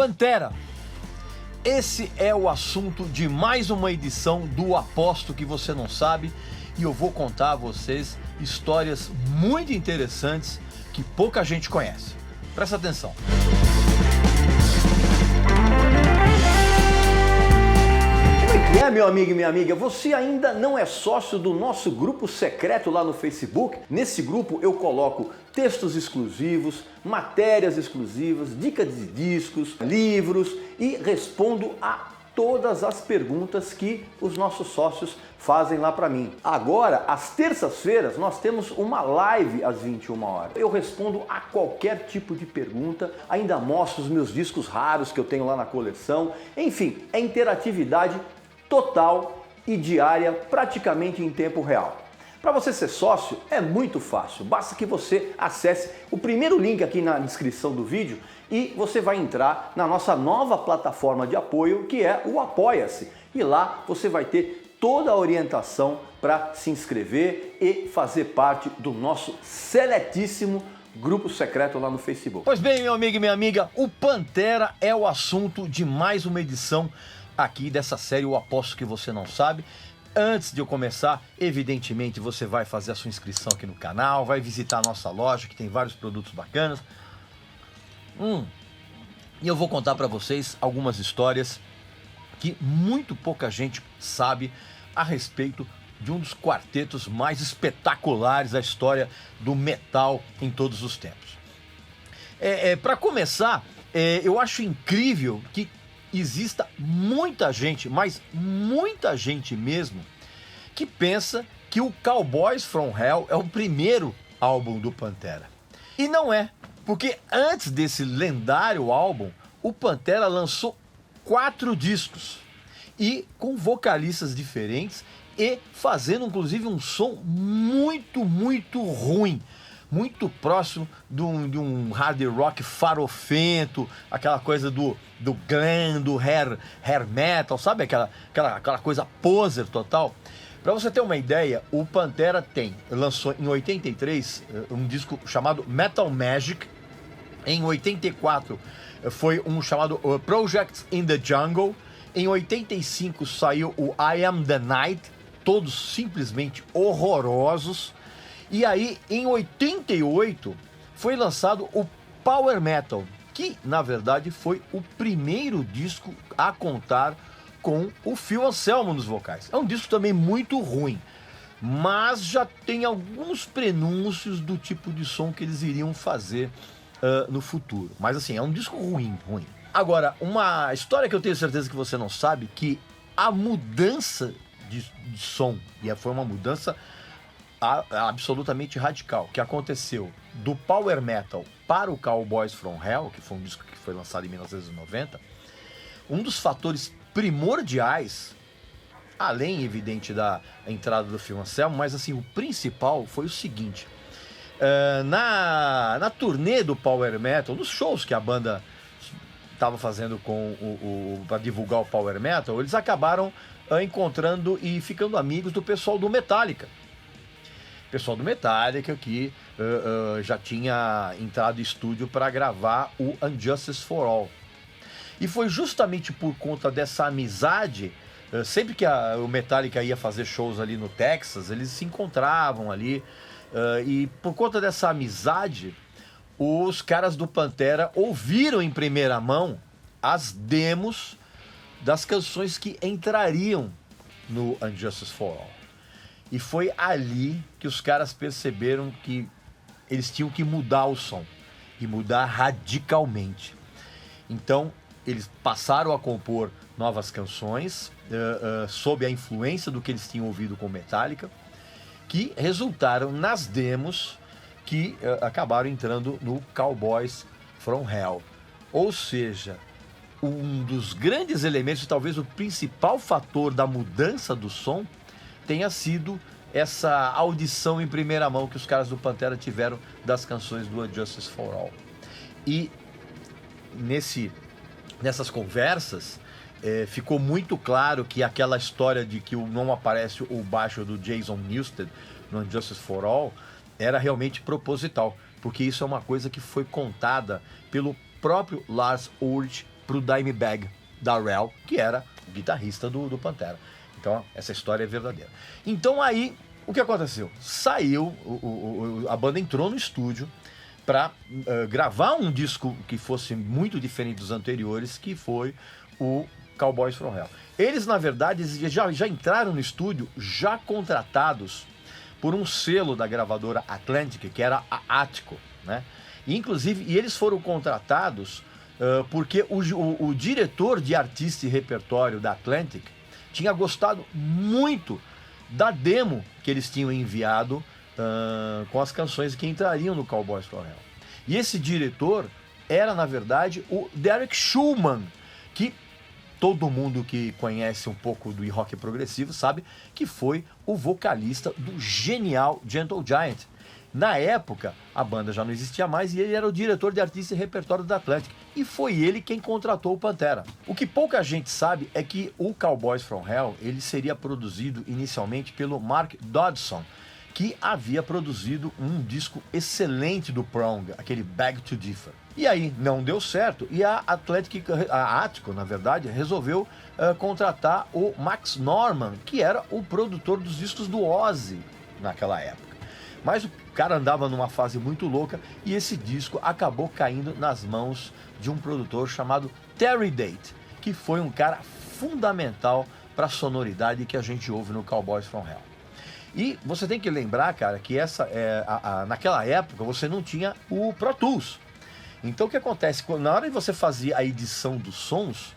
Pantera. Esse é o assunto de mais uma edição do Aposto que Você Não Sabe, e eu vou contar a vocês histórias muito interessantes que pouca gente conhece. Presta atenção. Meu amigo e minha amiga, você ainda não é sócio do nosso grupo secreto lá no Facebook? Nesse grupo eu coloco textos exclusivos, matérias exclusivas, dicas de discos, livros e respondo a todas as perguntas que os nossos sócios fazem lá para mim. Agora, às terças-feiras, nós temos uma live às 21 horas. Eu respondo a qualquer tipo de pergunta, ainda mostro os meus discos raros que eu tenho lá na coleção. Enfim, é interatividade total e diária, praticamente em tempo real. Para você ser sócio é muito fácil, basta que você acesse o primeiro link aqui na descrição do vídeo e você vai entrar na nossa nova plataforma de apoio, que é o Apoia-se. E lá você vai ter toda a orientação para se inscrever e fazer parte do nosso seletíssimo grupo secreto lá no Facebook. Pois bem, meu amigo e minha amiga, o Pantera é o assunto de mais uma edição aqui dessa série Eu Aposto que Você Não Sabe. Antes de eu começar, evidentemente você vai fazer a sua inscrição aqui no canal, vai visitar a nossa loja que tem vários produtos bacanas. E eu vou contar para vocês algumas histórias que muito pouca gente sabe a respeito de um dos quartetos mais espetaculares da história do metal em todos os tempos. Para começar, eu acho incrível que exista muita gente, mas muita gente mesmo, que pensa que o Cowboys from Hell é o primeiro álbum do Pantera. E não é, porque antes desse lendário álbum, o Pantera lançou 4 discos, e com vocalistas diferentes, e fazendo inclusive um som muito ruim, muito próximo de um hard rock farofento, aquela coisa do glam, do hair metal, sabe? Aquela coisa poser total. Para você ter uma ideia, o Pantera lançou em 83 um disco chamado Metal Magic. Em 84 foi um chamado Project in the Jungle. Em 85 saiu o I Am the Night, todos simplesmente horrorosos. E aí, em 88, foi lançado o Power Metal, que, na verdade, foi o primeiro disco a contar com o Phil Anselmo nos vocais. É um disco também muito ruim, mas já tem alguns prenúncios do tipo de som que eles iriam fazer no futuro. Mas, assim, é um disco ruim. Agora, uma história que eu tenho certeza que você não sabe, que a mudança de som, e foi uma mudança absolutamente radical, que aconteceu do Power Metal para o Cowboys from Hell, que foi um disco que foi lançado em 1990, um dos fatores primordiais, além, evidente, da entrada do Phil Anselmo, mas assim, o principal foi o seguinte: na turnê do Power Metal, nos shows que a banda estava fazendo para divulgar o Power Metal, eles acabaram encontrando e ficando amigos do pessoal do Metallica. Pessoal do Metallica que já tinha entrado em estúdio para gravar o Injustice for All. E foi justamente por conta dessa amizade, sempre que o Metallica ia fazer shows ali no Texas, eles se encontravam ali, e por conta dessa amizade, os caras do Pantera ouviram em primeira mão as demos das canções que entrariam no Injustice for All. E foi ali que os caras perceberam que eles tinham que mudar o som, e mudar radicalmente. Então, eles passaram a compor novas canções, sob a influência do que eles tinham ouvido com Metallica, que resultaram nas demos que acabaram entrando no Cowboys from Hell. Ou seja, um dos grandes elementos, talvez o principal fator da mudança do som, tenha sido essa audição em primeira mão que os caras do Pantera tiveram das canções do Justice for All. E nessas conversas ficou muito claro que aquela história de que não aparece o baixo do Jason Newsted no Justice for All era realmente proposital, porque isso é uma coisa que foi contada pelo próprio Lars Ulrich pro Dimebag Darrell, que era o guitarrista do Pantera. Então, essa história é verdadeira. Então, aí, o que aconteceu? Saiu, a banda entrou no estúdio para gravar um disco que fosse muito diferente dos anteriores, que foi o Cowboys from Hell. Eles, na verdade, já entraram no estúdio já contratados por um selo da gravadora Atlantic, que era a Atco, né? E, inclusive, eles foram contratados porque o diretor de artista e repertório da Atlantic tinha gostado muito da demo que eles tinham enviado com as canções que entrariam no Cowboys from Hell. E esse diretor era, na verdade, o Derek Schulman, que todo mundo que conhece um pouco do rock progressivo sabe que foi o vocalista do genial Gentle Giant. Na época, a banda já não existia mais e ele era o diretor de artista e repertório da Atlantic. E foi ele quem contratou o Pantera. O que pouca gente sabe é que o Cowboys from Hell ele seria produzido inicialmente pelo Mark Dodson, que havia produzido um disco excelente do Prong, aquele Beg to Differ. E aí não deu certo e a Atco, na verdade, resolveu contratar o Max Norman, que era o produtor dos discos do Ozzy naquela época. Mas o cara andava numa fase muito louca e esse disco acabou caindo nas mãos de um produtor chamado Terry Date, que foi um cara fundamental para a sonoridade que a gente ouve no Cowboys from Hell. E você tem que lembrar, cara, que naquela época você não tinha o Pro Tools. Então o que acontece? Na hora que você fazia a edição dos sons,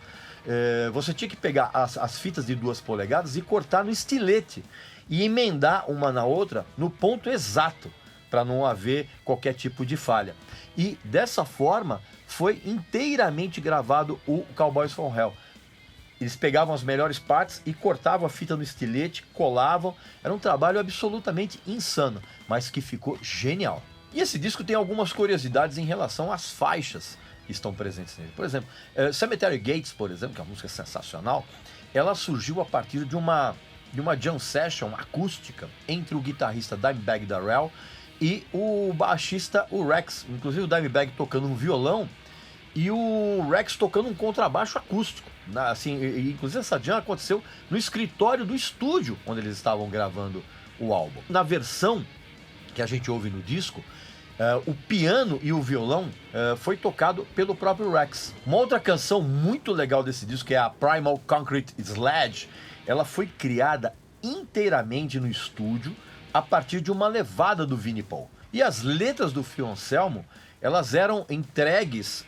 você tinha que pegar as fitas de 2 polegadas e cortar no estilete e emendar uma na outra no ponto exato, para não haver qualquer tipo de falha. E dessa forma foi inteiramente gravado o Cowboys from Hell. Eles pegavam as melhores partes e cortavam a fita no estilete, colavam. Era um trabalho absolutamente insano, mas que ficou genial. E esse disco tem algumas curiosidades em relação às faixas que estão presentes nele. Por exemplo, Cemetery Gates, por exemplo, que é uma música sensacional, ela surgiu a partir de uma jam session acústica entre o guitarrista Dimebag Darrell e o baixista, o Rex. Inclusive o Dimebag tocando um violão e o Rex tocando um contrabaixo acústico. Assim, inclusive essa jam aconteceu no escritório do estúdio onde eles estavam gravando o álbum. Na versão que a gente ouve no disco, o piano e o violão foi tocado pelo próprio Rex. Uma outra canção muito legal desse disco, que é a Primal Concrete Sledge, ela foi criada inteiramente no estúdio a partir de uma levada do Vinnie Paul. E as letras do Phil Anselmo, elas eram entregues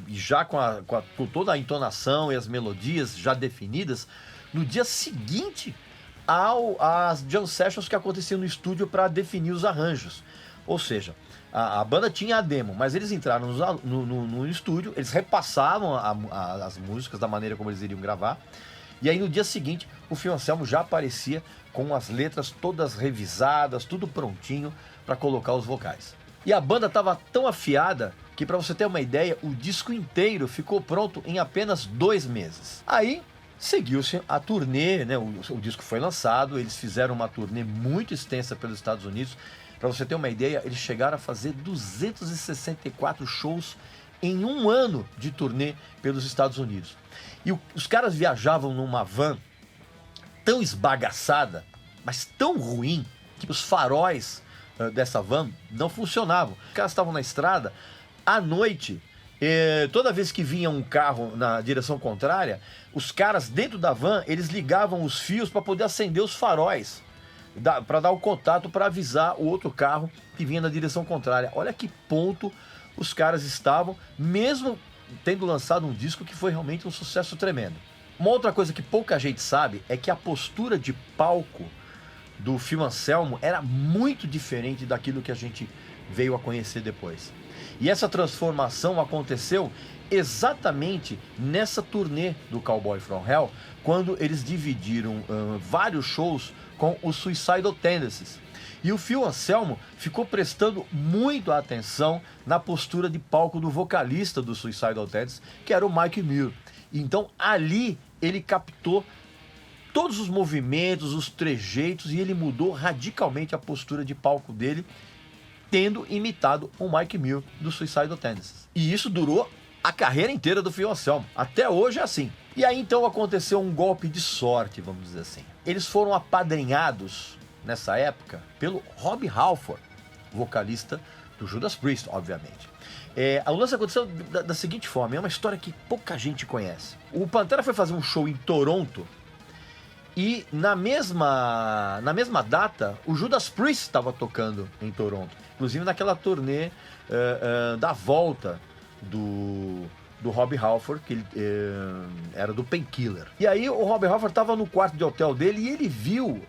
já com toda a entonação e as melodias já definidas no dia seguinte às jam sessions que aconteciam no estúdio para definir os arranjos. Ou seja, a banda tinha a demo, mas eles entraram no estúdio, eles repassavam as músicas da maneira como eles iriam gravar. E aí no dia seguinte o Phil Anselmo já aparecia com as letras todas revisadas, tudo prontinho para colocar os vocais. E a banda estava tão afiada que, para você ter uma ideia, o disco inteiro ficou pronto em apenas 2 meses. Aí seguiu-se a turnê, né? O disco foi lançado, eles fizeram uma turnê muito extensa pelos Estados Unidos. Para você ter uma ideia, eles chegaram a fazer 264 shows em 1 ano de turnê pelos Estados Unidos. E os caras viajavam numa van tão esbagaçada, mas tão ruim, que os faróis dessa van não funcionavam. Os caras estavam na estrada, à noite, toda vez que vinha um carro na direção contrária, os caras dentro da van, eles ligavam os fios para poder acender os faróis, para dar o contato, para avisar o outro carro que vinha na direção contrária. Olha que ponto os caras estavam, mesmo tendo lançado um disco que foi realmente um sucesso tremendo. Uma outra coisa que pouca gente sabe é que a postura de palco do Phil Anselmo era muito diferente daquilo que a gente veio a conhecer depois. E essa transformação aconteceu exatamente nessa turnê do Cowboy from Hell, quando eles dividiram vários shows com os Suicidal Tendencies. E o Phil Anselmo ficou prestando muito atenção na postura de palco do vocalista do Suicidal Tendencies, que era o Mike Muir. Então ali ele captou todos os movimentos, os trejeitos, e ele mudou radicalmente a postura de palco dele, tendo imitado o Mike Muir do Suicidal Tendencies. E isso durou a carreira inteira do Phil Anselmo. Até hoje é assim. E aí então aconteceu um golpe de sorte, vamos dizer assim. Eles foram apadrinhados nessa época pelo Rob Halford, vocalista do Judas Priest, obviamente. O lance aconteceu da seguinte forma, é uma história que pouca gente conhece. O Pantera foi fazer um show em Toronto e na mesma data o Judas Priest estava tocando em Toronto. Inclusive naquela turnê da volta do Rob Halford, que ele era do Painkiller. E aí o Rob Halford estava no quarto de hotel dele e ele viu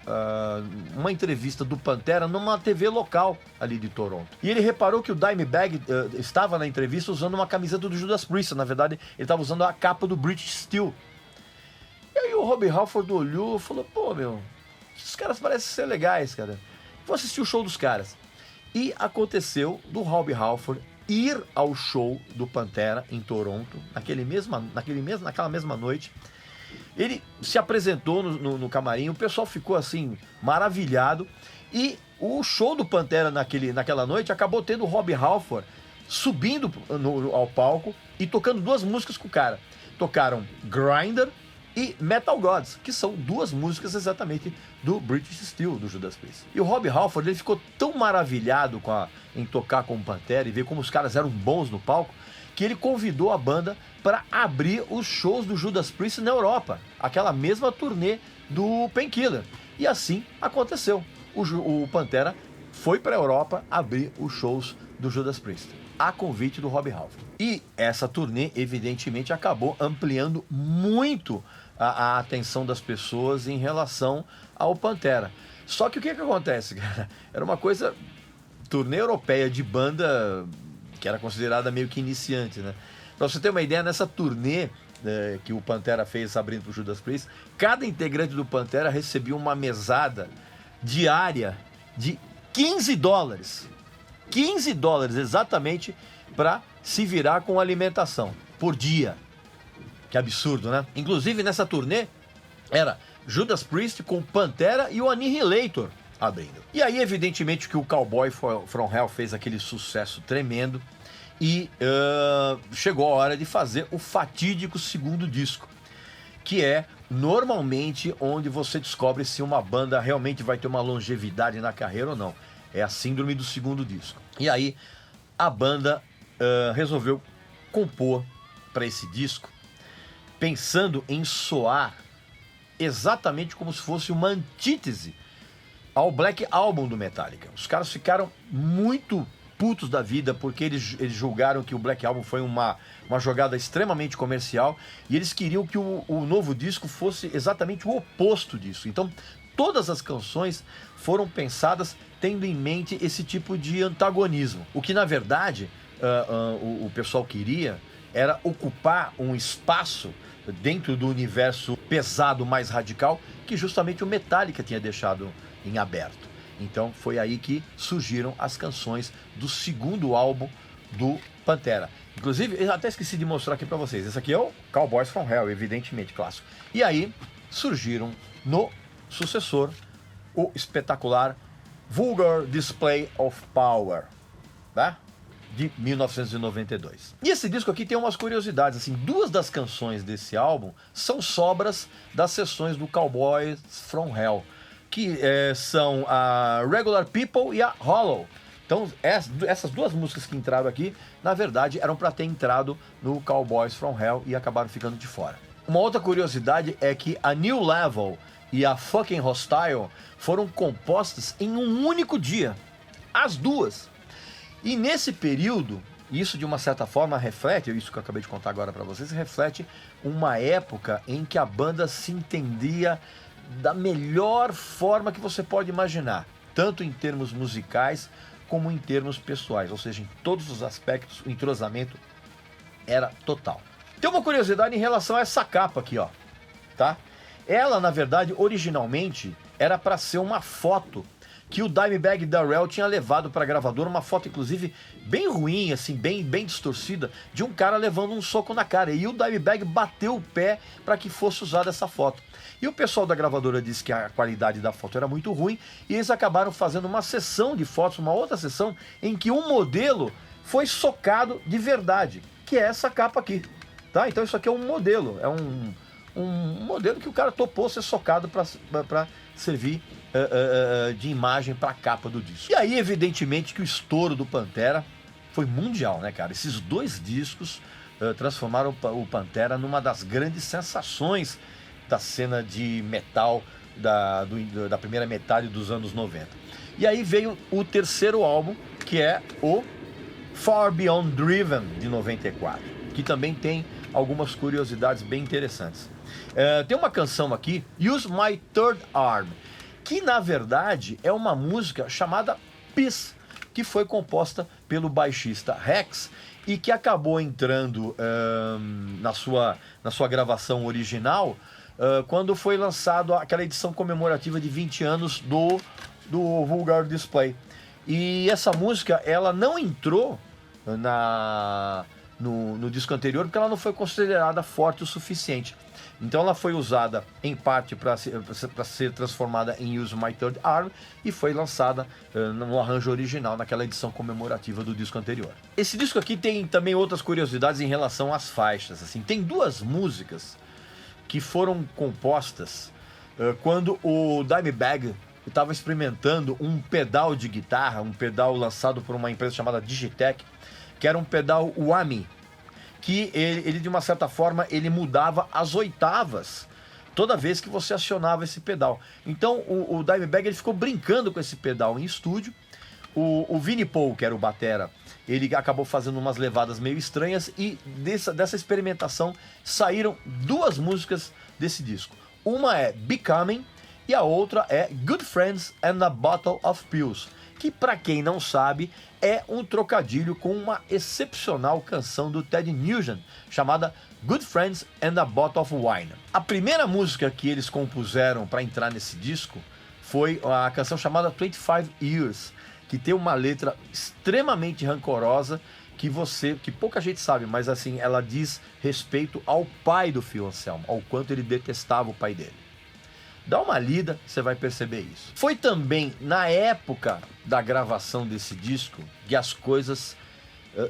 uma entrevista do Pantera numa TV local ali de Toronto. E ele reparou que o Dimebag estava na entrevista usando uma camiseta do Judas Priest. Na verdade, ele estava usando a capa do British Steel. E aí o Rob Halford olhou e falou, pô, meu, esses caras parecem ser legais, cara. Vou assistir o show dos caras. E aconteceu do Rob Halford ir ao show do Pantera em Toronto, naquela mesma noite. Ele se apresentou no camarim, o pessoal ficou assim, maravilhado. E o show do Pantera naquela noite acabou tendo o Rob Halford subindo ao palco e tocando duas músicas com o cara. Tocaram Grindr e Metal Gods, que são duas músicas exatamente do British Steel, do Judas Priest. E o Rob Halford, ele ficou tão maravilhado em tocar com o Pantera e ver como os caras eram bons no palco, que ele convidou a banda para abrir os shows do Judas Priest na Europa, aquela mesma turnê do Painkiller. E assim aconteceu. O Pantera foi para a Europa abrir os shows do Judas Priest, a convite do Rob Halford. E essa turnê, evidentemente, acabou ampliando muito a atenção das pessoas em relação ao Pantera. Só que o que acontece, cara? Era uma coisa, turnê europeia de banda que era considerada meio que iniciante, né? Pra você ter uma ideia, nessa turnê que o Pantera fez abrindo pro Judas Priest, cada integrante do Pantera recebia uma mesada diária de $15. $15 exatamente para se virar com alimentação por dia. Que absurdo, né? Inclusive nessa turnê era Judas Priest com Pantera e o Annihilator abrindo. E aí evidentemente que o Cowboy From Hell fez aquele sucesso tremendo e chegou a hora de fazer o fatídico segundo disco, que é normalmente onde você descobre se uma banda realmente vai ter uma longevidade na carreira ou não. É a síndrome do segundo disco. E aí a banda resolveu compor para esse disco pensando em soar exatamente como se fosse uma antítese ao Black Album do Metallica. Os caras ficaram muito putos da vida porque eles julgaram que o Black Album foi uma jogada extremamente comercial e eles queriam que o novo disco fosse exatamente o oposto disso. Então todas as canções foram pensadas tendo em mente esse tipo de antagonismo. O que na verdade o pessoal queria era ocupar um espaço dentro do universo pesado mais radical que justamente o Metallica tinha deixado em aberto. Então foi aí que surgiram as canções do segundo álbum do Pantera. Inclusive, eu até esqueci de mostrar aqui pra vocês. Esse aqui é o Cowboys From Hell, evidentemente, clássico. E aí surgiram no sucessor o espetacular Vulgar Display of Power, tá? De 1992. E esse disco aqui tem umas curiosidades, assim, duas das canções desse álbum são sobras das sessões do Cowboys From Hell, que são a Regular People e a Hollow. Então essas duas músicas que entraram aqui, na verdade, eram para ter entrado no Cowboys From Hell e acabaram ficando de fora. Uma outra curiosidade é que a New Level e a Fucking Hostile foram compostas em um único dia, as duas. E nesse período, isso de uma certa forma reflete, isso que eu acabei de contar agora para vocês, reflete uma época em que a banda se entendia da melhor forma que você pode imaginar, tanto em termos musicais como em termos pessoais, ou seja, em todos os aspectos o entrosamento era total. Tem uma curiosidade em relação a essa capa aqui, ó, tá? Ela, na verdade, originalmente era para ser uma foto que o Dimebag Darrell tinha levado para a gravadora, uma foto inclusive bem ruim, assim, bem distorcida, de um cara levando um soco na cara. E o Dimebag bateu o pé para que fosse usada essa foto. E o pessoal da gravadora disse que a qualidade da foto era muito ruim e eles acabaram fazendo uma sessão de fotos, uma outra sessão, em que um modelo foi socado de verdade. que é essa capa aqui, tá? Então isso aqui é um modelo, é um modelo que o cara topou ser socado para servir de imagem para a capa do disco. E aí, evidentemente, que o estouro do Pantera foi mundial, né, cara? Esses dois discos transformaram o Pantera numa das grandes sensações da cena de metal da primeira metade dos anos 90. E aí veio o terceiro álbum, que é o Far Beyond Driven, de 94, que também tem algumas curiosidades bem interessantes. Tem uma canção aqui, Use My Third Arm, que na verdade é uma música chamada Peace, que foi composta pelo baixista Rex e que acabou entrando na sua gravação original quando foi lançado aquela edição comemorativa de 20 anos do Vulgar Display. E essa música, ela não entrou no disco anterior porque ela não foi considerada forte o suficiente. Então ela foi usada em parte para ser transformada em Use My Third Arm e foi lançada no arranjo original, naquela edição comemorativa do disco anterior. Esse disco aqui tem também outras curiosidades em relação às faixas. Assim, tem duas músicas que foram compostas quando o Dimebag estava experimentando um pedal de guitarra, um pedal lançado por uma empresa chamada Digitech, que era um pedal Whammy, que ele de uma certa forma ele mudava as oitavas toda vez que você acionava esse pedal. Então o Dimebag ele ficou brincando com esse pedal em estúdio. O Vinnie Paul, que era o batera, ele acabou fazendo umas levadas meio estranhas e dessa experimentação saíram duas músicas desse disco. Uma é Becoming e a outra é Good Friends and a Bottle of Pills, que para quem não sabe é um trocadilho com uma excepcional canção do Ted Nugent chamada Good Friends and a Bottle of Wine. A primeira música que eles compuseram para entrar nesse disco foi a canção chamada 25 Years, que tem uma letra extremamente rancorosa que pouca gente sabe, mas assim, ela diz respeito ao pai do Phil Anselmo, ao quanto ele detestava o pai dele. Dá uma lida, você vai perceber isso. Foi também na época da gravação desse disco que as coisas...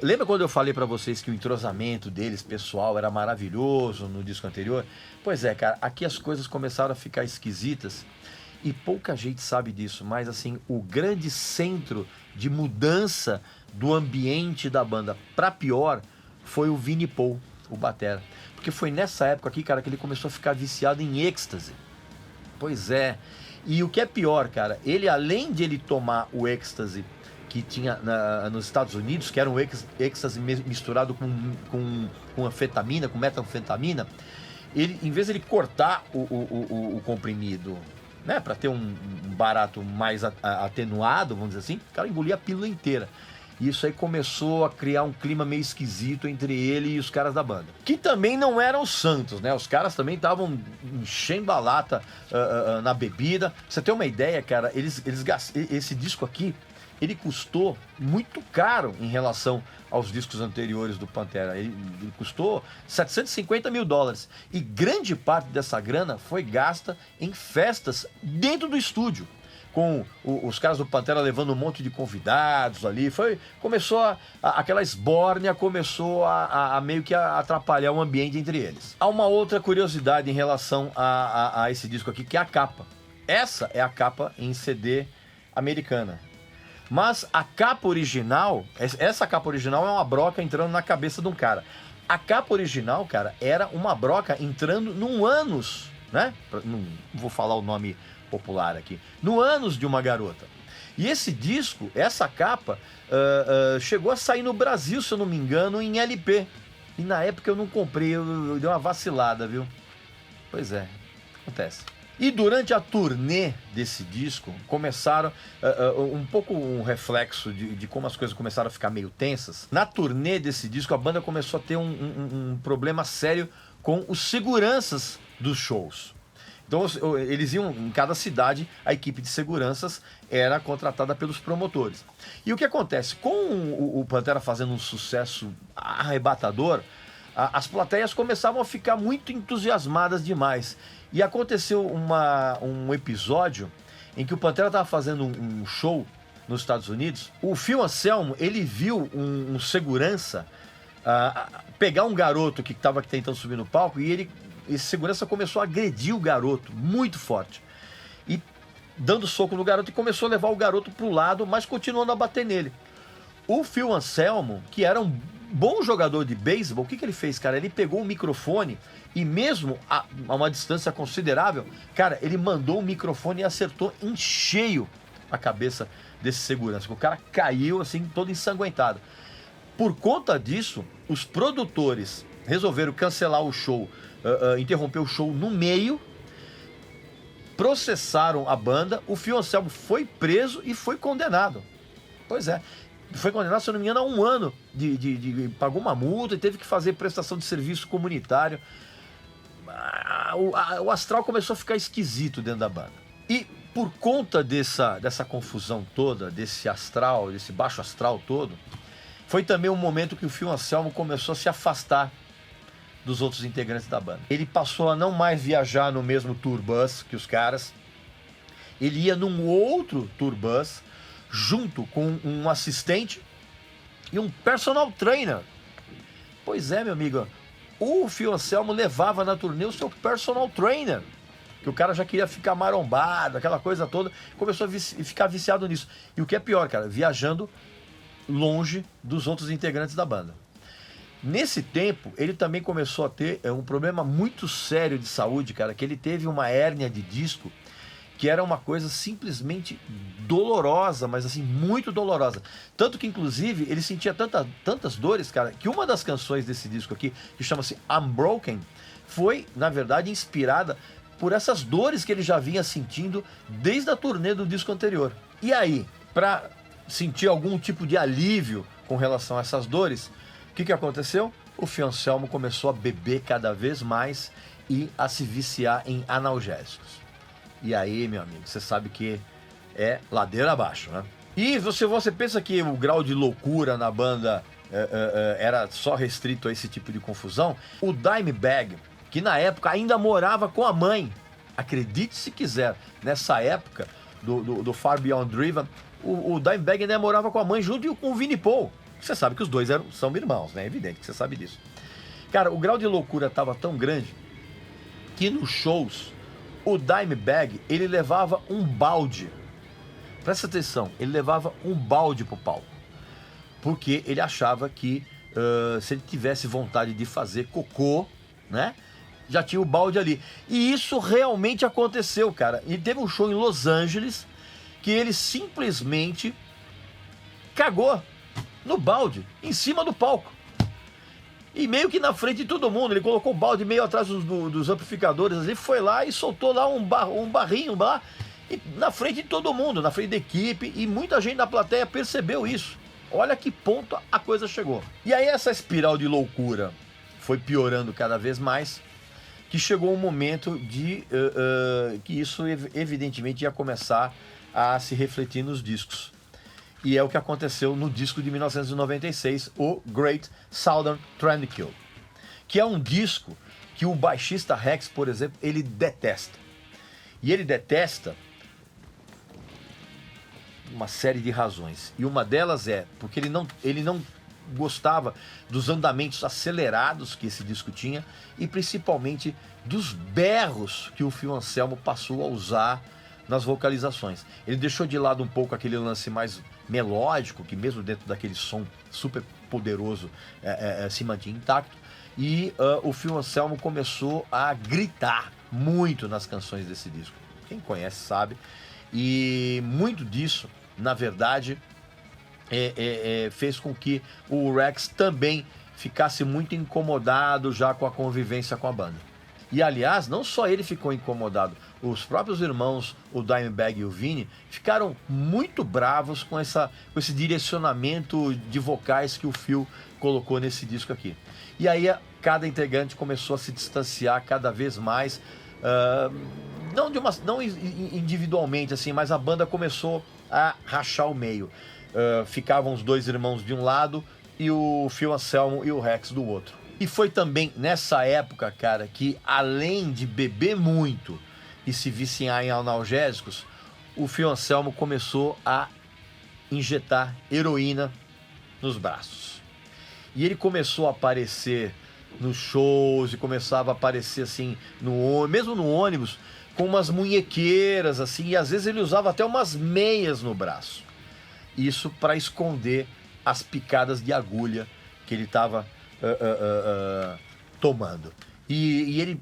Lembra quando eu falei pra vocês que o entrosamento deles, pessoal, era maravilhoso no disco anterior? Pois é, cara, aqui as coisas começaram a ficar esquisitas e pouca gente sabe disso, mas assim, o grande centro de mudança do ambiente da banda pra pior foi o Vinnie Paul, o batera. Porque foi nessa época aqui, cara, que ele começou a ficar viciado em êxtase. Pois é, e o que é pior, cara, ele além de ele tomar o êxtase que tinha nos Estados Unidos, que era um êxtase misturado com anfetamina, com metanfetamina, ele, em vez de ele cortar o comprimido, né, para ter um barato mais atenuado, vamos dizer assim, o cara engolia a pílula inteira. E isso aí começou a criar um clima meio esquisito entre ele e os caras da banda. Que também não eram santos, né? Os caras também estavam enchendo a lata na bebida. Pra você ter uma ideia, cara, esse disco aqui, ele custou muito caro em relação aos discos anteriores do Pantera. Ele custou $750 mil. E grande parte dessa grana foi gasta em festas dentro do estúdio, com os caras do Pantera levando um monte de convidados ali. Começou aquela esbórnia começou a meio que atrapalhar o ambiente entre eles. Há uma outra curiosidade em relação a esse disco aqui, que é a capa. Essa é a capa em CD americana. Mas a capa original, essa capa original é uma broca entrando na cabeça de um cara. A capa original, cara, era uma broca entrando num ânus, né? Não vou falar o nome popular aqui, no ânus de uma garota. E esse disco, essa capa, chegou a sair no Brasil, se eu não me engano, em LP. E na época eu não comprei, eu dei uma vacilada, viu? Pois é, acontece. E durante a turnê desse disco, começaram um pouco um reflexo de como as coisas começaram a ficar meio tensas. Na turnê desse disco, a banda começou a ter um problema sério com os seguranças dos shows. Então eles iam em cada cidade, a equipe de seguranças era contratada pelos promotores. E o que acontece? Com o Pantera fazendo um sucesso arrebatador, as plateias começavam a ficar muito entusiasmadas demais. E aconteceu um episódio em que o Pantera estava fazendo um show nos Estados Unidos. O Phil Anselmo, ele viu um segurança pegar um garoto que estava tentando subir no palco e esse segurança começou a agredir o garoto muito forte. E dando soco no garoto e começou a levar o garoto pro lado, mas continuando a bater nele. O Phil Anselmo, que era um bom jogador de beisebol, o que ele fez, cara? Ele pegou o microfone e mesmo a uma distância considerável, cara, ele mandou o microfone e acertou em cheio a cabeça desse segurança. O cara caiu assim, todo ensanguentado. Por conta disso, os produtores resolveram cancelar o show, interromper o show no meio, processaram a banda, o Phil Anselmo foi preso e foi condenado. Pois é, foi condenado, se eu não me engano, a 1 ano pagou uma multa e teve que fazer prestação de serviço comunitário. O astral começou a ficar esquisito dentro da banda. E por conta dessa confusão toda, desse astral, desse baixo astral todo, foi também um momento que o Phil Anselmo começou a se afastar dos outros integrantes da banda. Ele passou a não mais viajar no mesmo tour bus que os caras. Ele ia num outro tour bus junto com um assistente e um personal trainer. Pois é, meu amigo, o Phil Anselmo levava na turnê o seu personal trainer, que o cara já queria ficar marombado, aquela coisa toda, começou a ficar viciado nisso. E o que é pior, cara, viajando longe dos outros integrantes da banda. Nesse tempo, ele também começou a ter um problema muito sério de saúde, cara, que ele teve uma hérnia de disco, que era uma coisa simplesmente dolorosa, mas assim, muito dolorosa. Tanto que, inclusive, ele sentia tantas dores, cara, que uma das canções desse disco aqui, que chama-se Unbroken, foi, na verdade, inspirada por essas dores que ele já vinha sentindo desde a turnê do disco anterior. E aí, para sentir algum tipo de alívio com relação a essas dores, o que aconteceu? O Phil Anselmo começou a beber cada vez mais e a se viciar em analgésicos. E aí, meu amigo, você sabe que é ladeira abaixo, né? E você pensa que o grau de loucura na banda era só restrito a esse tipo de confusão? O Dimebag, que na época ainda morava com a mãe, acredite se quiser, nessa época do Far Beyond Driven, o Dimebag ainda morava com a mãe junto com o Vinnie Paul. Você sabe que os dois são irmãos, né? É evidente que você sabe disso. Cara, o grau de loucura estava tão grande que nos shows o Dimebag, ele levava um balde. Presta atenção, ele levava um balde pro palco. Porque ele achava que se ele tivesse vontade de fazer cocô, né? Já tinha o balde ali. E isso realmente aconteceu, cara. E teve um show em Los Angeles que ele simplesmente cagou no balde, em cima do palco. E meio que na frente de todo mundo, ele colocou o balde meio atrás dos amplificadores, ele foi lá e soltou lá um barrinho lá, e na frente de todo mundo, na frente da equipe, e muita gente da plateia percebeu isso. Olha que ponto a coisa chegou. E aí essa espiral de loucura foi piorando cada vez mais, que chegou um momento de que isso evidentemente ia começar a se refletir nos discos. E é o que aconteceu no disco de 1996, o Great Southern Trendkill, que é um disco que o baixista Rex, por exemplo, ele detesta. E ele detesta uma série de razões. E uma delas é porque ele não gostava dos andamentos acelerados que esse disco tinha e principalmente dos berros que o Phil Anselmo passou a usar nas vocalizações. Ele deixou de lado um pouco aquele lance mais melódico, que mesmo dentro daquele som super poderoso se mantinha intacto, e o Phil Anselmo começou a gritar muito nas canções desse disco. Quem conhece sabe. E muito disso, na verdade, fez com que o Rex também ficasse muito incomodado já com a convivência com a banda. E aliás, não só ele ficou incomodado, os próprios irmãos, o Dimebag e o Vinnie, ficaram muito bravos com esse direcionamento de vocais que o Phil colocou nesse disco aqui. E aí cada integrante começou a se distanciar cada vez mais, não individualmente assim, mas a banda começou a rachar o meio. Ficavam os dois irmãos de um lado e o Phil Anselmo e o Rex do outro. E foi também nessa época, cara, que além de beber muito e se viciar em analgésicos, o Phil Anselmo começou a injetar heroína nos braços. E ele começou a aparecer nos shows e começava a aparecer assim, mesmo no ônibus, com umas munhequeiras assim, e às vezes ele usava até umas meias no braço. Isso para esconder as picadas de agulha que ele estava tomando. E ele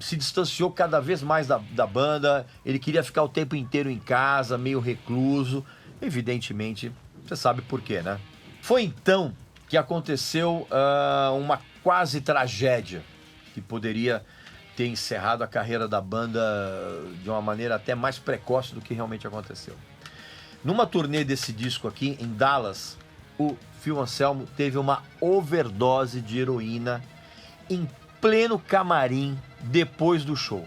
se distanciou cada vez mais da banda, ele queria ficar o tempo inteiro em casa, meio recluso. Evidentemente, você sabe por quê, né? Foi então que aconteceu uma quase tragédia que poderia ter encerrado a carreira da banda de uma maneira até mais precoce do que realmente aconteceu. Numa turnê desse disco aqui, em Dallas, o Phil Anselmo teve uma overdose de heroína em pleno camarim depois do show.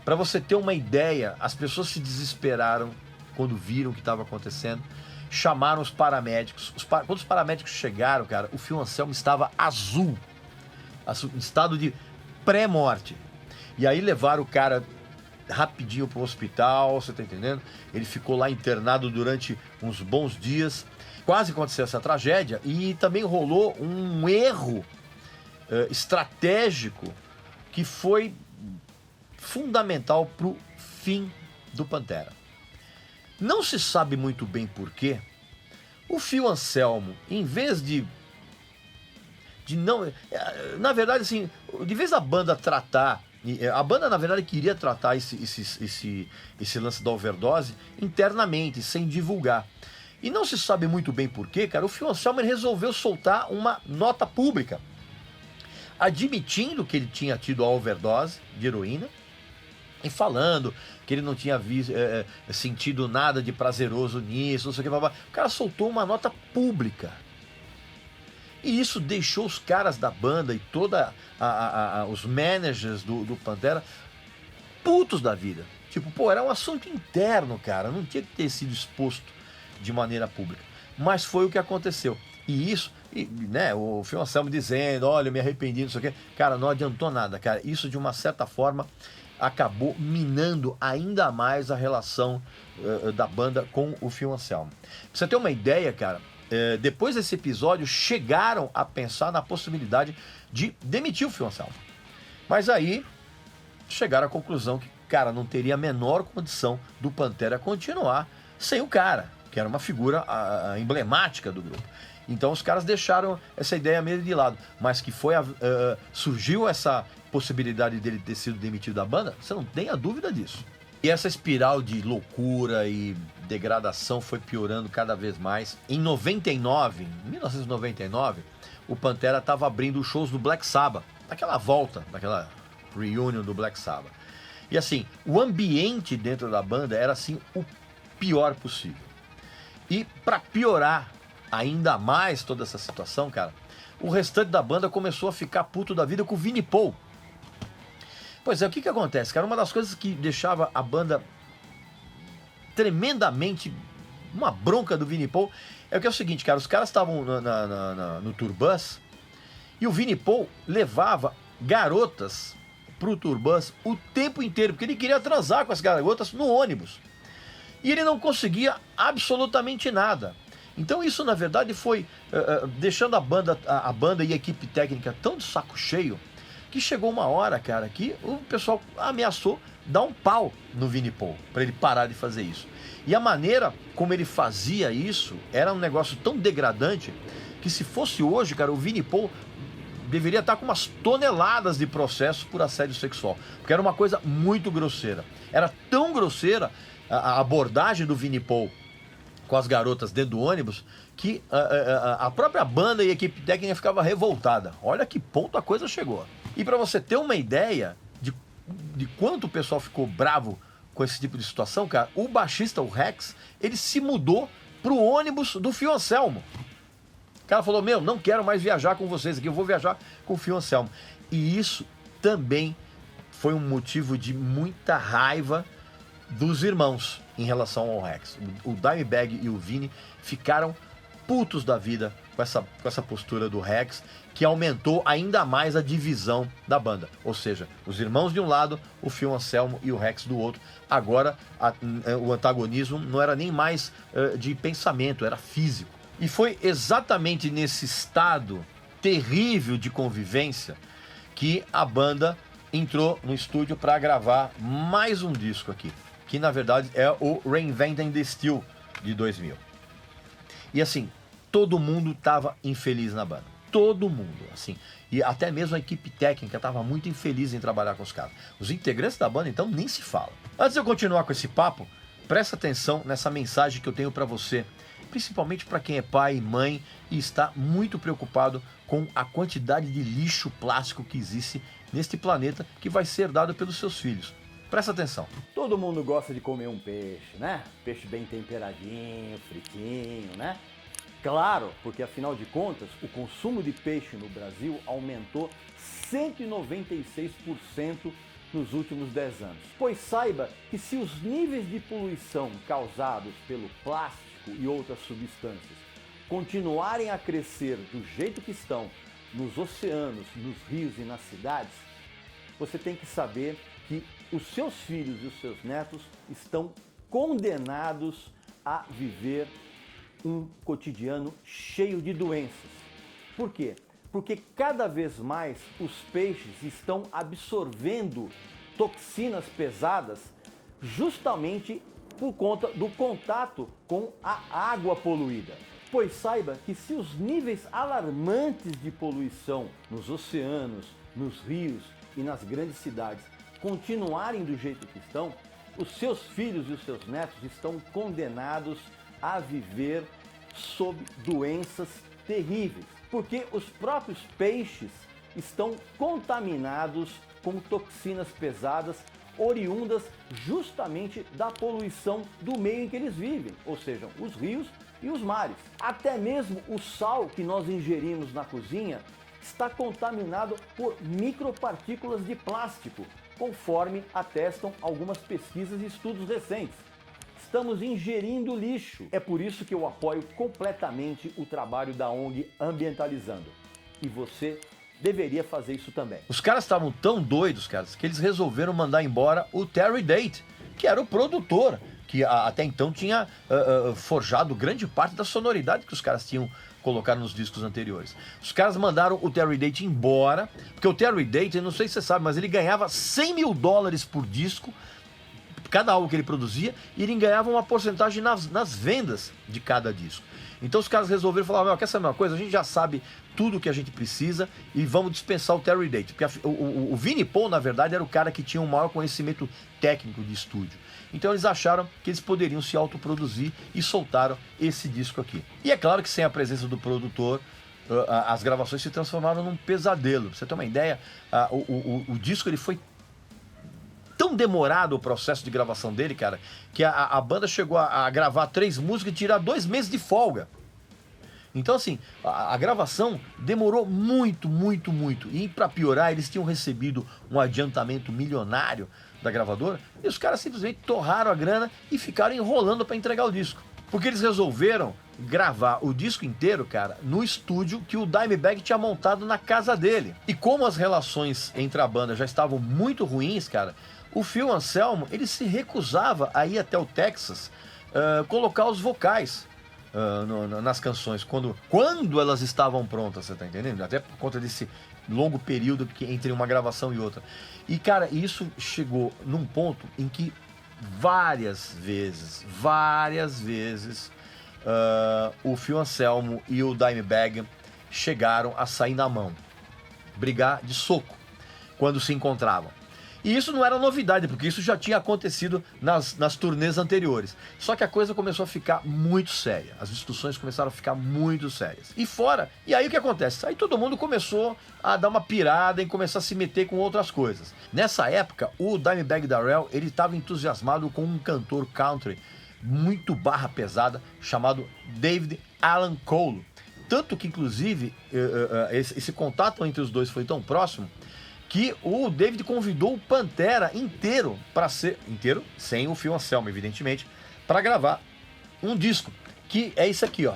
Para você ter uma ideia, as pessoas se desesperaram quando viram o que estava acontecendo, chamaram os paramédicos. Quando os paramédicos chegaram, cara, o Phil Anselmo estava azul, em estado de pré-morte. E aí levaram o cara rapidinho pro hospital, você tá entendendo? Ele ficou lá internado durante uns bons dias. Quase aconteceu essa tragédia e também rolou um erro estratégico que foi fundamental pro fim do Pantera. Não se sabe muito bem porquê. O Phil Anselmo, em vez de não... Na verdade, assim, de vez da banda tratar... A banda, na verdade, queria tratar esse lance da overdose internamente, sem divulgar. E não se sabe muito bem porquê, cara, o Phil Anselmo resolveu soltar uma nota pública, admitindo que ele tinha tido a overdose de heroína e falando que ele não tinha sentido nada de prazeroso nisso, não sei o que, blá. O cara soltou uma nota pública. E isso deixou os caras da banda e toda os managers do Pantera putos da vida. Tipo, pô, era um assunto interno, cara, não tinha que ter sido exposto de maneira pública. Mas foi o que aconteceu. E isso, né, o Phil Anselmo dizendo, olha, eu me arrependi, não sei o quê. Cara, não adiantou nada, cara. Isso, de uma certa forma, acabou minando ainda mais a relação da banda com o Phil Anselmo. Pra você ter uma ideia, cara, depois desse episódio, chegaram a pensar na possibilidade de demitir o Phil Anselmo. Mas aí, chegaram à conclusão que, cara, não teria a menor condição do Pantera continuar sem o cara, que era uma figura emblemática do grupo. Então os caras deixaram essa ideia meio de lado, mas que surgiu essa possibilidade dele ter sido demitido da banda, você não tem a dúvida disso. E essa espiral de loucura e degradação foi piorando cada vez mais. Em 1999, o Pantera estava abrindo os shows do Black Sabbath, naquela volta, naquela reunion do Black Sabbath. E assim, o ambiente dentro da banda era assim o pior possível. E para piorar ainda mais toda essa situação, cara, o restante da banda começou a ficar puto da vida com o Vinnie Paul. Pois é, o que acontece, cara? Uma das coisas que deixava a banda tremendamente uma bronca do Vinnie Paul é o seguinte, cara, os caras estavam no tour bus e o Vinnie Paul levava garotas pro tour bus o tempo inteiro, porque ele queria transar com as garotas no ônibus. E ele não conseguia absolutamente nada. Então isso, na verdade, foi deixando a banda e a equipe técnica tão de saco cheio, que chegou uma hora, cara, que o pessoal ameaçou dar um pau no Vinnie Paul, para ele parar de fazer isso. E a maneira como ele fazia isso era um negócio tão degradante, que se fosse hoje, cara, o Vinnie Paul deveria estar com umas toneladas de processo por assédio sexual, porque era uma coisa muito grosseira. Era tão grosseira a abordagem do Vinnie Paul com as garotas dentro do ônibus, que a própria banda e a equipe técnica ficava revoltada. Olha que ponto a coisa chegou. E para você ter uma ideia de quanto o pessoal ficou bravo com esse tipo de situação, cara, o baixista, o Rex, ele se mudou pro ônibus do Phil Anselmo. O cara falou, não quero mais viajar com vocês aqui, eu vou viajar com o Phil Anselmo. E isso também foi um motivo de muita raiva dos irmãos em relação ao Rex. O Dimebag e o Vinnie ficaram putos da vida com essa postura do Rex, que aumentou ainda mais a divisão da banda. Ou seja, os irmãos de um lado, o Phil Anselmo e o Rex do outro. Agora o antagonismo não era nem mais de pensamento, era físico. E foi exatamente nesse estado terrível de convivência que a banda entrou no estúdio para gravar mais um disco aqui, que na verdade é o Reinventing the Steel de 2000. E assim, todo mundo estava infeliz na banda. Todo mundo, assim. E até mesmo a equipe técnica estava muito infeliz em trabalhar com os caras. Os integrantes da banda, então, nem se fala. Antes de eu continuar com esse papo, presta atenção nessa mensagem que eu tenho para você, principalmente para quem é pai e mãe e está muito preocupado com a quantidade de lixo plástico que existe neste planeta que vai ser dado pelos seus filhos. Presta atenção. Todo mundo gosta de comer um peixe, né? Peixe bem temperadinho, fritinho, né? Claro, porque afinal de contas, o consumo de peixe no Brasil aumentou 196% nos últimos 10 anos. Pois saiba que se os níveis de poluição causados pelo plástico e outras substâncias continuarem a crescer do jeito que estão nos oceanos, nos rios e nas cidades, você tem que saber que os seus filhos e os seus netos estão condenados a viver um cotidiano cheio de doenças. Por quê? Porque cada vez mais os peixes estão absorvendo toxinas pesadas justamente por conta do contato com a água poluída. Pois saiba que se os níveis alarmantes de poluição nos oceanos, nos rios e nas grandes cidades continuarem do jeito que estão, os seus filhos e os seus netos estão condenados a viver sob doenças terríveis, porque os próprios peixes estão contaminados com toxinas pesadas oriundas justamente da poluição do meio em que eles vivem, ou seja, os rios e os mares. Até mesmo o sal que nós ingerimos na cozinha está contaminado por micropartículas de plástico, conforme atestam algumas pesquisas e estudos recentes. Estamos ingerindo lixo. É por isso que eu apoio completamente o trabalho da ONG Ambientalizando. E você deveria fazer isso também. Os caras estavam tão doidos, caras, que eles resolveram mandar embora o Terry Date, que era o produtor, que até então tinha forjado grande parte da sonoridade que os caras tinham colocado nos discos anteriores. Os caras mandaram o Terry Date embora, porque o Terry Date, eu não sei se você sabe, mas ele ganhava $100 mil por disco, cada álbum que ele produzia, e ele ganhava uma porcentagem nas vendas de cada disco. Então os caras resolveram falar, quer saber uma coisa? A gente já sabe tudo o que a gente precisa e vamos dispensar o Terry Date. Porque o Vinnie Paul, na verdade, era o cara que tinha o maior conhecimento técnico de estúdio. Então eles acharam que eles poderiam se autoproduzir e soltaram esse disco aqui. E é claro que sem a presença do produtor, as gravações se transformaram num pesadelo. Pra você ter uma ideia, o disco ele foi tão demorado, o processo de gravação dele, cara, que a banda chegou a gravar 3 músicas e tirar 2 meses de folga. Então, assim, a gravação demorou muito. E para piorar, eles tinham recebido um adiantamento milionário da gravadora e os caras simplesmente torraram a grana e ficaram enrolando para entregar o disco. Porque eles resolveram gravar o disco inteiro, cara, no estúdio que o Dimebag tinha montado na casa dele. E como as relações entre a banda já estavam muito ruins, cara, o Phil Anselmo, ele se recusava a ir até o Texas colocar os vocais nas canções, quando elas estavam prontas, você tá entendendo? Até por conta desse longo período entre uma gravação e outra. E, cara, isso chegou num ponto em que várias vezes, o Phil Anselmo e o Dimebag chegaram a sair na mão, brigar de soco, quando se encontravam. E isso não era novidade, porque isso já tinha acontecido nas turnês anteriores. Só que a coisa começou a ficar muito séria. As discussões começaram a ficar muito sérias. E aí o que acontece? Aí todo mundo começou a dar uma pirada em começar a se meter com outras coisas. Nessa época, o Dimebag Darrell, ele estava entusiasmado com um cantor country muito barra pesada, chamado David Alan Cole. Tanto que, inclusive, esse contato entre os dois foi tão próximo que o David convidou o Pantera inteiro sem o Phil Anselmo, evidentemente, para gravar um disco, que é isso aqui, ó.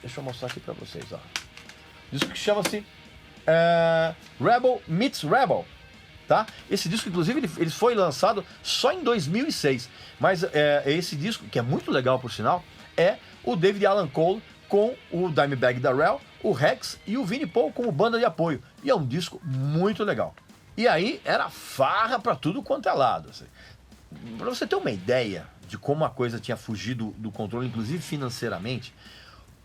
Deixa eu mostrar aqui para vocês, ó. Disco que chama-se Rebel Meets Rebel, tá? Esse disco, inclusive, ele foi lançado só em 2006, mas esse disco, que é muito legal, por sinal, é o David Alan Cole com o Dimebag Darrell, o Rex e o Vinnie Paul como banda de apoio. E é um disco muito legal. E aí era farra pra tudo quanto é lado. Assim. Pra você ter uma ideia de como a coisa tinha fugido do controle, inclusive financeiramente,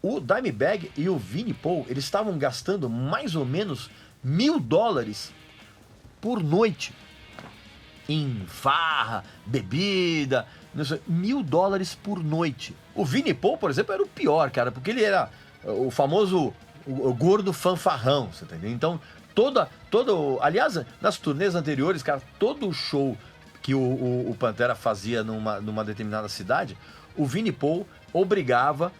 o Dimebag e o Vinnie Paul, eles estavam gastando mais ou menos $1.000 por noite em farra, bebida, não sei, $1.000 por noite. O Vinnie Paul, por exemplo, era o pior, cara, porque ele era o famoso o gordo fanfarrão, você tá entendendo? Então, aliás, nas turnês anteriores, cara, todo o show que o Pantera fazia numa determinada cidade, o Vinnie Paul obrigava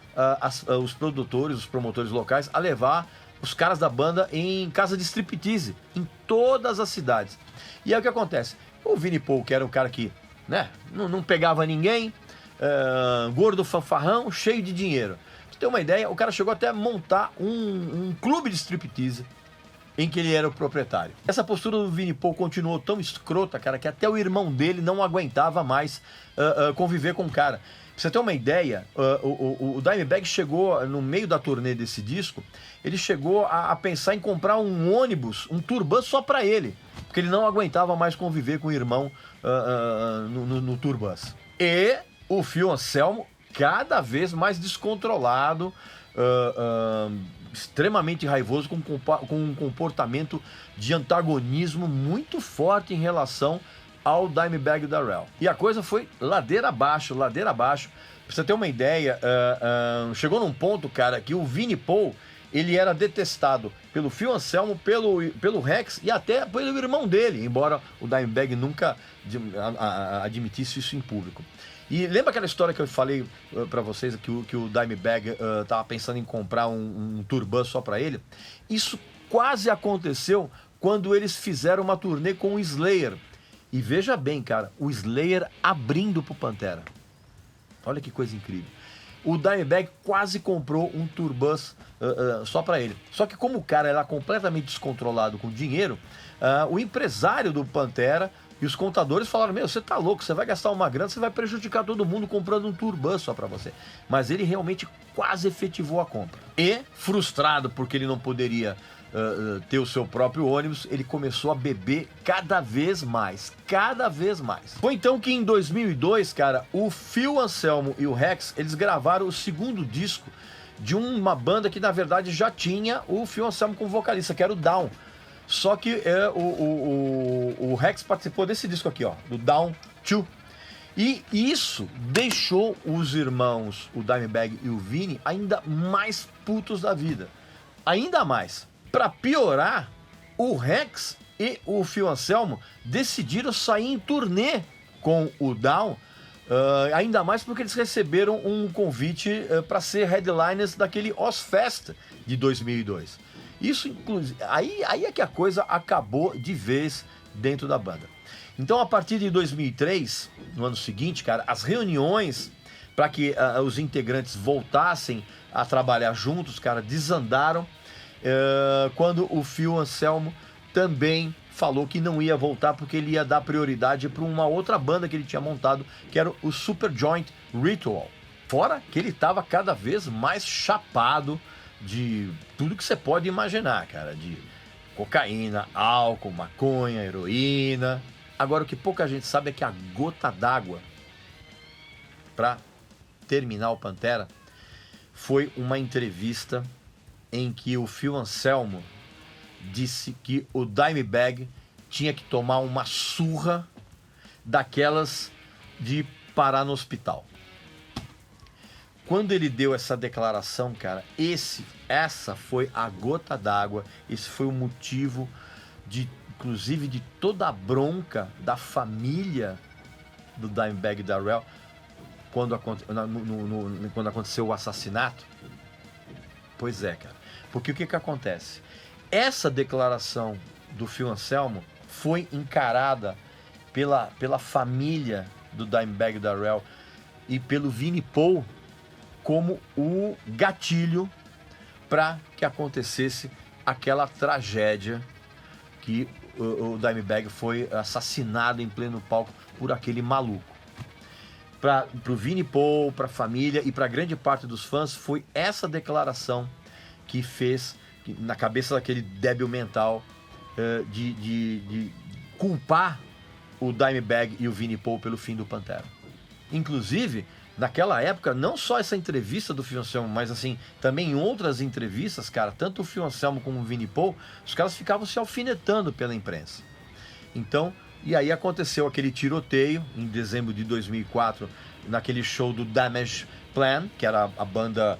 os produtores, os promotores locais a levar os caras da banda em casa de striptease, em todas as cidades. E aí o que acontece? O Vinnie Paul, que era um cara que, né, não pegava ninguém, gordo fanfarrão, cheio de dinheiro. Pra você ter uma ideia, o cara chegou até a montar um clube de striptease em que ele era o proprietário. Essa postura do Vinnie Paul continuou tão escrota, cara, que até o irmão dele não aguentava mais conviver com o cara. Pra você ter uma ideia, o Dimebag chegou, no meio da turnê desse disco, ele chegou a pensar em comprar um ônibus, um Turbus só pra ele, porque ele não aguentava mais conviver com o irmão no Turbus. E o Phil Anselmo, cada vez mais descontrolado, extremamente raivoso, com um comportamento de antagonismo muito forte em relação ao Dimebag Darrell. E a coisa foi ladeira abaixo, ladeira abaixo. Pra você ter uma ideia, chegou num ponto, cara, que o Vinnie Paul, ele era detestado pelo Phil Anselmo, pelo Rex e até pelo irmão dele, embora o Dimebag nunca admitisse isso em público. E lembra aquela história que eu falei pra vocês, que o Dimebag tava pensando em comprar um Turbus só pra ele? Isso quase aconteceu quando eles fizeram uma turnê com o Slayer. E veja bem, cara, o Slayer abrindo pro Pantera. Olha que coisa incrível. O Dimebag quase comprou um Turbus só pra ele. Só que como o cara era completamente descontrolado com dinheiro, o empresário do Pantera e os contadores falaram: meu, você tá louco, você vai gastar uma grana, você vai prejudicar todo mundo comprando um Turbus só pra você. Mas ele realmente quase efetivou a compra. E, frustrado porque ele não poderia ter o seu próprio ônibus, ele começou a beber cada vez mais. Foi então que em 2002, cara, o Phil Anselmo e o Rex, eles gravaram o segundo disco de uma banda que na verdade já tinha o Phil Anselmo como vocalista, que era o Down. Só que o Rex participou desse disco aqui, ó, do Down 2. E isso deixou os irmãos, o Dimebag e o Vinnie, ainda mais putos da vida. Ainda mais. Pra piorar, o Rex e o Phil Anselmo decidiram sair em turnê com o Down, ainda mais porque eles receberam um convite para ser headliners daquele Ozzfest de 2002. Isso, inclusive, aí é que a coisa acabou de vez dentro da banda. Então, a partir de 2003, no ano seguinte, cara, as reuniões para que os integrantes voltassem a trabalhar juntos, cara, desandaram. Quando o Phil Anselmo também falou que não ia voltar porque ele ia dar prioridade para uma outra banda que ele tinha montado, que era o Superjoint Ritual. Fora que ele estava cada vez mais chapado de tudo que você pode imaginar, cara, de cocaína, álcool, maconha, heroína. Agora, o que pouca gente sabe é que a gota d'água para terminar o Pantera foi uma entrevista em que o Phil Anselmo disse que o Dimebag tinha que tomar uma surra daquelas de parar no hospital. Quando ele deu essa declaração, cara, essa foi a gota d'água, esse foi o motivo, inclusive, de toda a bronca da família do Dimebag Darrell quando aconteceu o assassinato. Pois é, cara. Porque o que acontece? Essa declaração do Phil Anselmo foi encarada pela família do Dimebag Darrell e pelo Vinnie Paul como o gatilho para que acontecesse aquela tragédia que o Dimebag foi assassinado em pleno palco por aquele maluco. para o Vini Paul, para a família e para grande parte dos fãs, foi essa declaração que fez na cabeça daquele débil mental de culpar o Dimebag e o Vini Paul pelo fim do Pantera. Inclusive, naquela época, não só essa entrevista do Phil Anselmo, mas assim, também em outras entrevistas, cara, tanto o Phil Anselmo como o Vini Paul, os caras ficavam se alfinetando pela imprensa. Então, e aí aconteceu aquele tiroteio em dezembro de 2004, naquele show do Damage Plan, que era a banda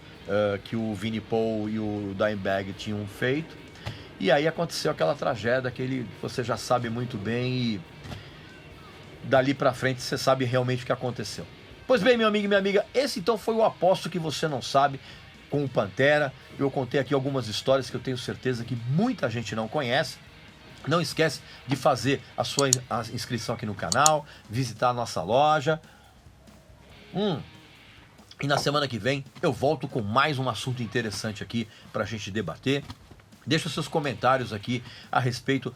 que o Vini Paul e o Dimebag tinham feito. E aí aconteceu aquela tragédia que você já sabe muito bem, e dali pra frente você sabe realmente o que aconteceu. Pois bem, meu amigo e minha amiga, esse então foi o Aposto Que Você Não Sabe com o Pantera. Eu contei aqui algumas histórias que eu tenho certeza que muita gente não conhece. Não esquece de fazer a sua inscrição aqui no canal, visitar a nossa loja. E na semana que vem eu volto com mais um assunto interessante aqui pra gente debater. Deixa seus comentários aqui a respeito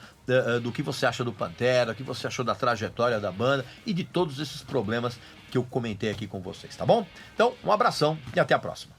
do que você acha do Pantera, o que você achou da trajetória da banda e de todos esses problemas que eu comentei aqui com vocês, tá bom? Então, um abração e até a próxima.